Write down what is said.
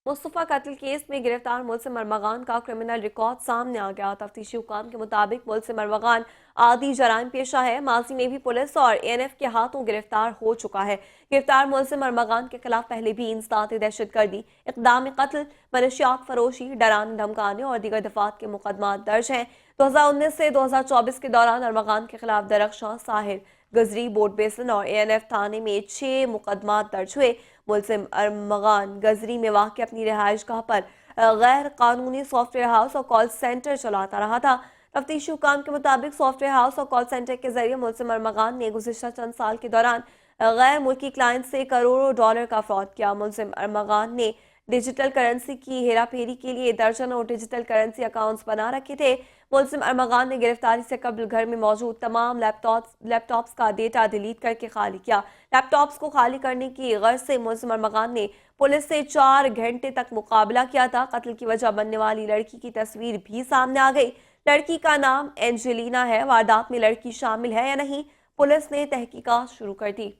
मुस्तफ़ा कत्ल केस में गिरफ्तार मुलजिम अरमगान का क्रिमिनल रिकॉर्ड सामने आ गया। तफ्तीशी हुकाम के मुताबिक मुलजिम अरमगान आदि जराइम पेशा है। माजी में भी पुलिस और एएनएफ के हाथों गिरफ्तार हो चुका है। गिरफ्तार मुलजिम अरमगान के खिलाफ पहले भी इंसदाद दहशतगर्दी, इक़दाम कत्ल, मनशियात फरोशी, डराने धमकाने और दीगर दफात के मुकदमात दर्ज हैं। 2019 से 2024 के दौरान अरमगान के खिलाफ दरख्शां, साहिर, गजरी, बोर्ड बेसन और एएनएफ थाने में 6 मुकदमात दर्ज हुए। मुलजिम अरमगान गजरी में वाक़ अपनी रिहाइश गाह पर गैर कानूनी सॉफ्टवेयर हाउस और कॉल सेंटर चलाता रहा था। तफ्तीशी हुकाम के मुताबिक सॉफ्टवेयर हाउस और कॉल सेंटर के जरिए मुलजिम अरमगान ने गुज़िश्ता चंद साल के दौरान गैर मुल्की क्लाइंट से करोड़ों डॉलर का फ्रॉड किया। मुलजिम अरमगान ने डिजिटल करेंसी की हेरा फेरी के लिए दर्जनों डिजिटल करेंसी अकाउंट्स बना रखे थे। मुलजिम अरमगान ने गिरफ्तारी से कबल घर में मौजूद तमाम लैपटॉप्स का डेटा डिलीट करके खाली किया। लैपटॉप्स को खाली करने की गर्ज से मुलजिम अरमगान ने पुलिस से 4 घंटे तक मुकाबला किया था। कत्ल की वजह बनने वाली लड़की की तस्वीर भी सामने आ गई। लड़की का नाम एंजेलिना है। वारदात में लड़की शामिल है या नहीं, पुलिस ने तहकीकात शुरू कर दी।